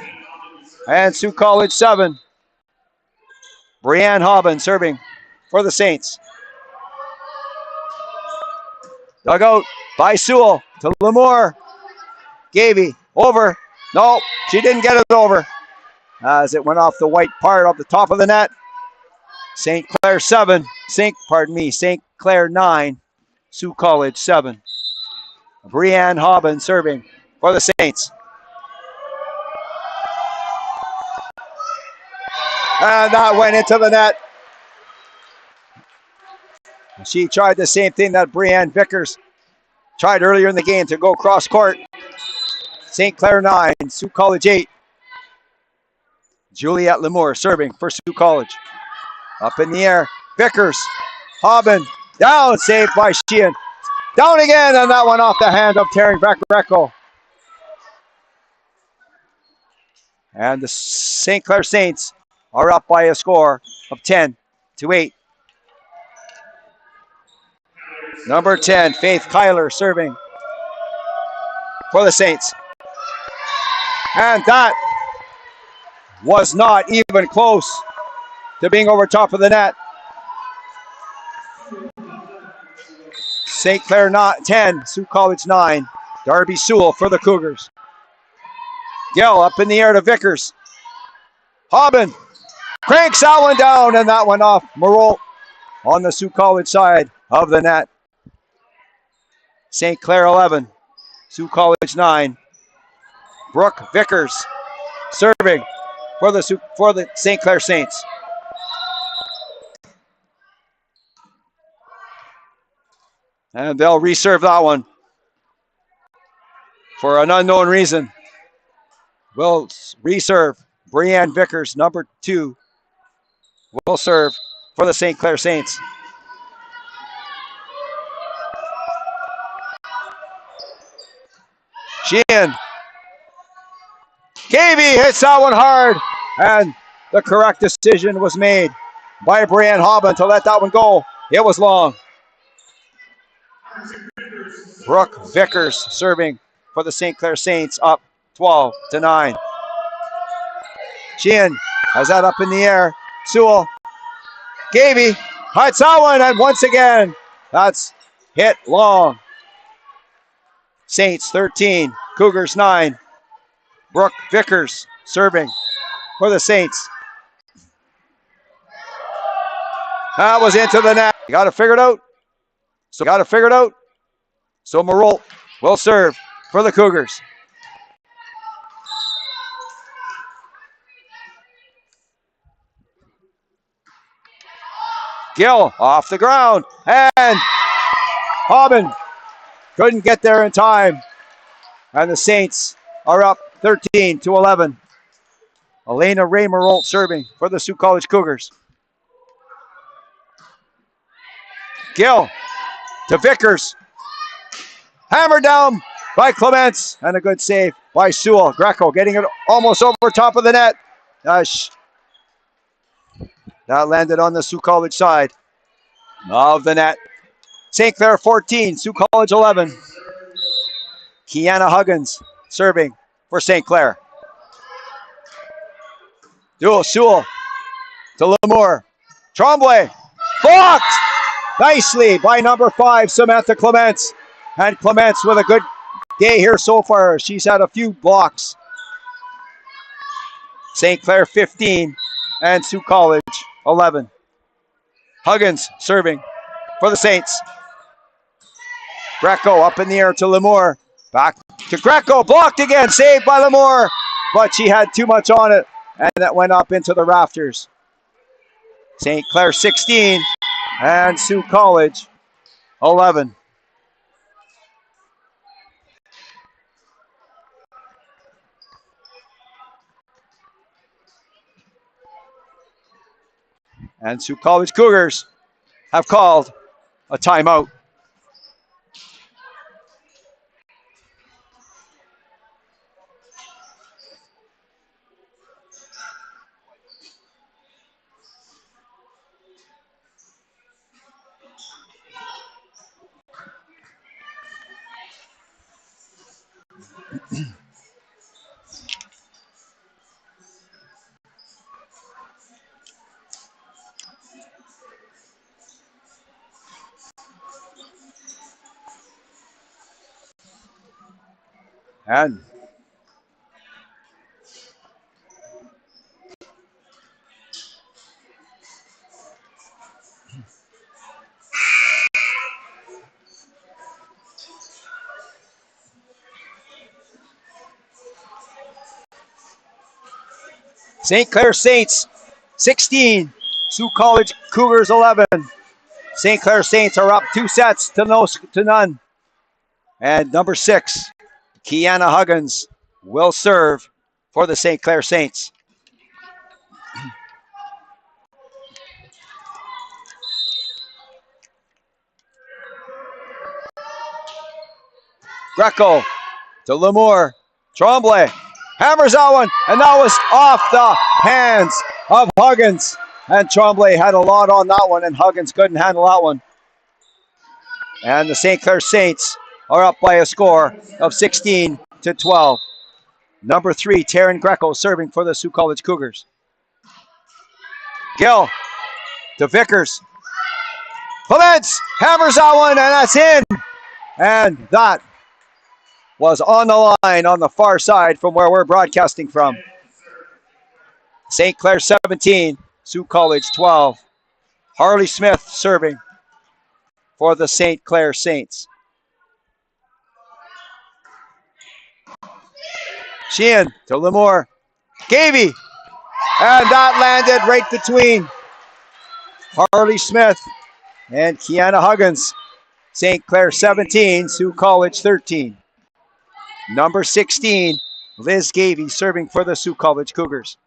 and Sault College 7. Brianne Hobbin serving for the Saints. Dug out by Sewell to Lemoore. Gavey over. No, she didn't get it over as it went off the white part of the top of the net. St. Clair 7. St. Clair 9. Sault College 7. Brianne Hobbin serving for the Saints. And that went into the net. She tried the same thing that Brianne Vickers tried earlier in the game to go cross court. St. Clair 9, Sault College 8. Juliette Lemoore serving for Sault College. Up in the air, Vickers, Hobbin, down, saved by Sheehan. Down again, and that one off the hand of Taryn Greco. And the St. Clair Saints are up by a score of 10-8. Number 10, Faith Kyler serving for the Saints. And that was not even close to being over top of the net. St. Clair 10, Sault College 9. Darby Sewell for the Cougars. Gill up in the air to Vickers. Hobbin cranks that one down, and that went off Moreau on the Sault College side of the net. St. Clair 11, Sault College 9. Brooke Vickers serving for the St. Clair Saints. And they'll reserve that one for an unknown reason. Will reserve. Brianne Vickers, number 2, will serve for the St. Clair Saints. Sheehan. Gavey hits that one hard, and the correct decision was made by Brianne Hobbin to let that one go. It was long. Brooke Vickers serving for the St. Clair Saints, up 12-9. Sheehan has that up in the air. Sewell. Gavey hits that one, and once again, that's hit long. Saints 13, Cougars 9. Brooke Vickers serving for the Saints. That was into the net. You got to figure it out. So Moreau will serve for the Cougars. Gill off the ground, and Hobbin couldn't get there in time. And the Saints are up 13-11. Elena Raymerolt serving for the Sault College Cougars. Gill to Vickers. Hammered down by Clements, and a good save by Sewell. Greco getting it almost over top of the net. That landed on the Sault College side of the net. St. Clair 14, Sault College 11. Kiana Huggins serving for St. Clair. Sewell to Lamour. Tremblay blocked nicely by number 5, Samantha Clements. And Clements with a good day here so far. She's had a few blocks. St. Clair 15 and Sault College 11. Huggins serving for the Saints. Greco up in the air to Lamour. Back to Greco. Blocked again. Saved by Lamour. But she had too much on it. And that went up into the rafters. St. Clair 16 and Sault College 11. And Sault College Cougars have called a timeout. And St. Clair Saints 16, Sault College Cougars 11. St. Clair Saints are up 2 sets to none. And number 6, Kiana Huggins will serve for the St. Clair Saints. Greco to Lamour. Tremblay hammers that one, and that was off the hands of Huggins. And Tremblay had a lot on that one, and Huggins couldn't handle that one. And the St. Clair Saints are up by a score of 16-12. Number 3, Taryn Greco serving for the Sault College Cougars. Gill to Vickers. Clements hammers that one, and that's in. And that was on the line on the far side from where we're broadcasting from. St. Clair 17, Sault College 12. Harley Smith serving for the St. Clair Saints. Sheehan to Lamour. Gavey. And that landed right between Harley Smith and Kiana Huggins. St. Clair 17, Sault College 13. Number 16, Liz Gavey serving for the Sault College Cougars.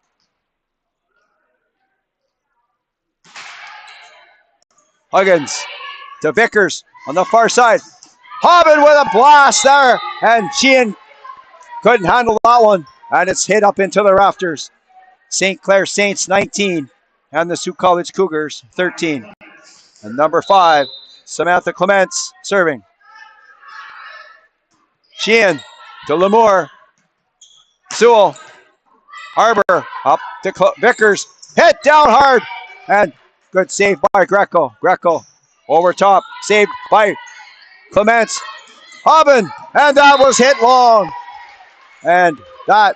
Huggins to Vickers on the far side. Hobbin with a blast there, and Sheehan couldn't handle that one, and it's hit up into the rafters. St. Clair Saints 19 and the Sault College Cougars 13. And number 5, Samantha Clements serving. Sheehan to Lamour. Sewell. Harbour up to Vickers. Hit down hard. And good save by Greco. Greco over top. Saved by Clements. Hobbin. And that was hit long. And that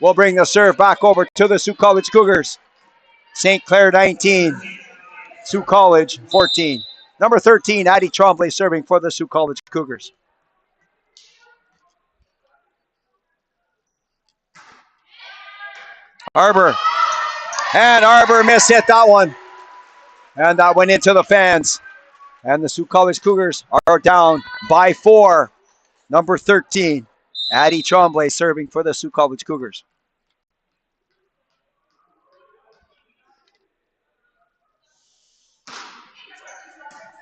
will bring the serve back over to the Sault College Cougars. St. Clair 19. Sault College 14. Number 13, Addie Tremblay serving for the Sault College Cougars. Harbour. And Harbour mishit that one. And that went into the fans. And the Sault College Cougars are down by 4. Number 13, Addie Tremblay serving for the Sault College Cougars.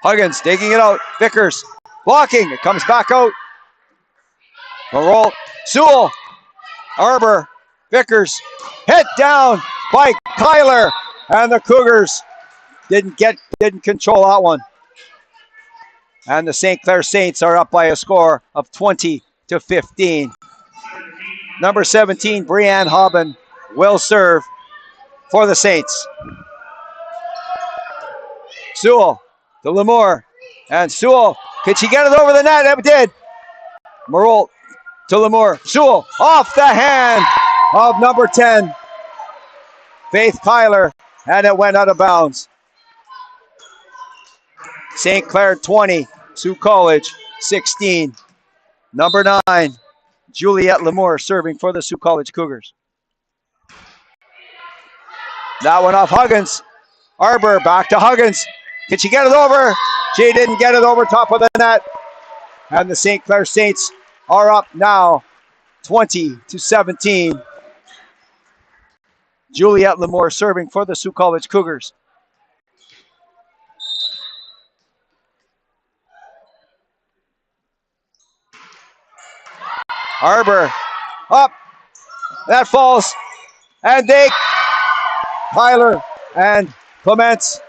Huggins digging it out. Vickers blocking. It comes back out. Roll. Sewell. Arbor. Vickers. Hit down by Kyler. And the Cougars didn't control that one. And the St. Clair Saints are up by a score of 20-15. Number 17, Brianne Hobben, will serve for the Saints. Sewell to Lemoore. And Sewell, can she get it over the net? It did. Marolt to Lemoore. Sewell off the hand of number 10, Faith Kyler, and it went out of bounds. St. Clair 20, Sault College 16. Number 9, Juliette Lemoore serving for the Sault College Cougars. That one off Huggins. Arbor back to Huggins. Can she get it over? She didn't get it over top of the net. And the St. Clair Saints are up now 20-17. Juliette Lemoore serving for the Sault College Cougars. Arbor up. That falls. And Tyler and Clements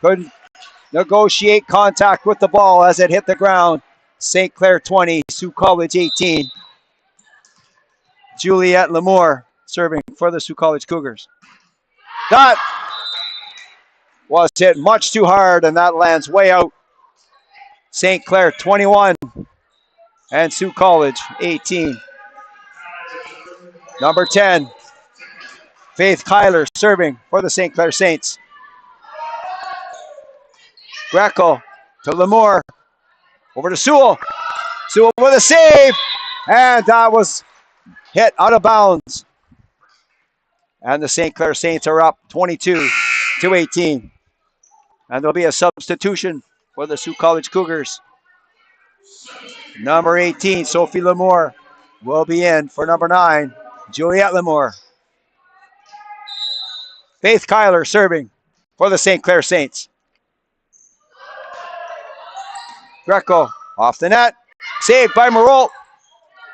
couldn't negotiate contact with the ball as it hit the ground. St. Clair 20, Sault College 18. Juliette Lemoore serving for the Sault College Cougars. That was hit much too hard, and that lands way out. St. Clair 21 and Sault College 18. Number 10, Faith Kyler serving for the St. Clair Saints. Greco to Lemoore. Over to Sewell. Sewell with a save. And that was hit out of bounds. And the St. Clair Saints are up 22-18. And there'll be a substitution for the Sault College Cougars. Number 18, Sophie Lemoore, will be in for number 9, Juliette Lemoore. Faith Kyler serving for the St. Clair Saints. Greco off the net. Saved by Marolt.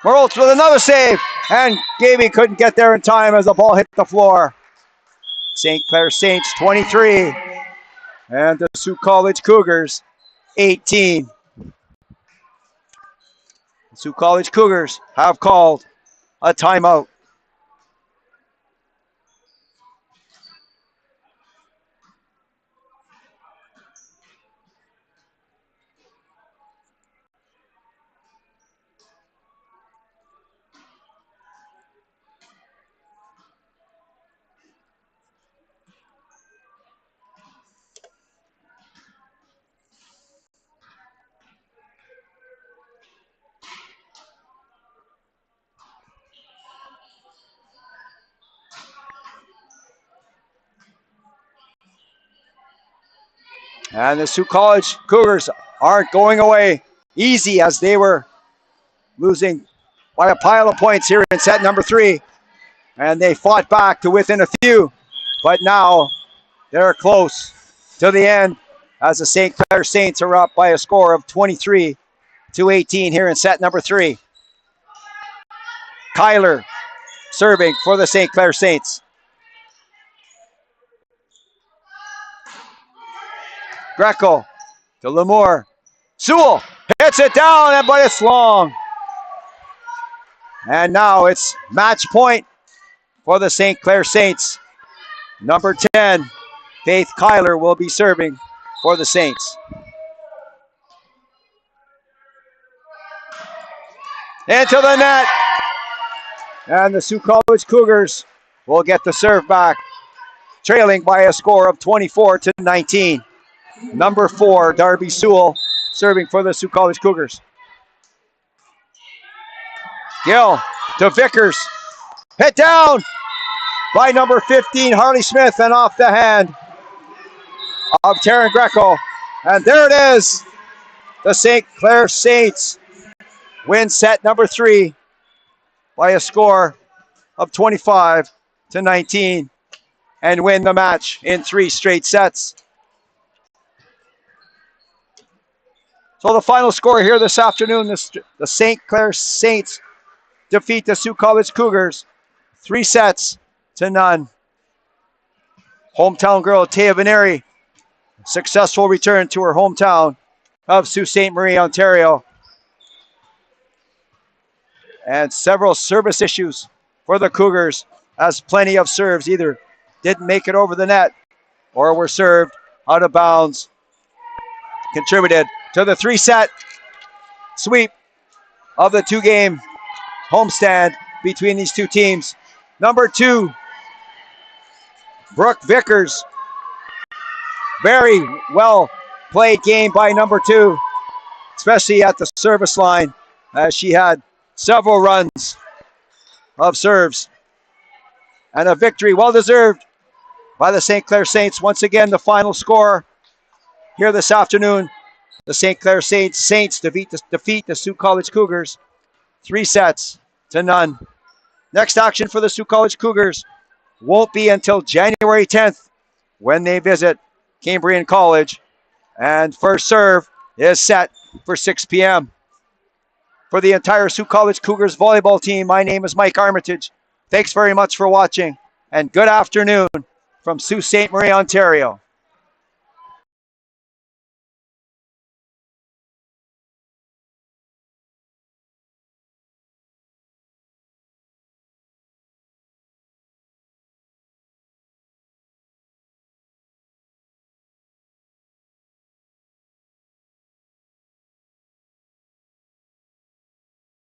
Marolt with another save. And Gaby couldn't get there in time as the ball hit the floor. St. Clair Saints 23. And the Sault College Cougars 18. The Sault College Cougars have called a timeout. And the Sault College Cougars aren't going away easy as they were losing by a pile of points here in set number 3. And they fought back to within a few. But now they're close to the end as the St. Clair Saints are up by a score of 23-18 here in set number 3. Kyler serving for the St. Clair Saints. Greco to Lemoore. Sewell hits it down, but it's long. And now it's match point for the St. Clair Saints. Number 10, Faith Kyler, will be serving for the Saints. Into the net. And the Sault College Cougars will get the serve back, trailing by a score of 24-19. Number 4, Darby Sewell, serving for the Sault College Cougars. Gill to Vickers. Hit down by number 15, Harley Smith, and off the hand of Taryn Greco. And there it is. The St. Clair Saints win set number 3 by a score of 25-19 and win the match in 3 straight sets. So the final score here this afternoon, the St. Clair Saints defeat the Sault College Cougars 3-0. Hometown girl Taya Veneri, successful return to her hometown of Sault Ste. Marie, Ontario. And several service issues for the Cougars, as plenty of serves either didn't make it over the net or were served out of bounds. Contributed to the 3-set sweep of the 2-game homestand between these two teams. Number 2, Brooke Vickers. Very well played game by number 2, especially at the service line, as she had several runs of serves. And a victory well deserved by the St. Clair Saints. Once again, the final score here this afternoon. The St. Clair Saints defeat the Sault College Cougars 3-0. Next action for the Sault College Cougars won't be until January 10th when they visit Cambrian College. And first serve is set for 6 p.m. For the entire Sault College Cougars volleyball team, my name is Mike Armitage. Thanks very much for watching, and good afternoon from Sault Ste. Marie, Ontario.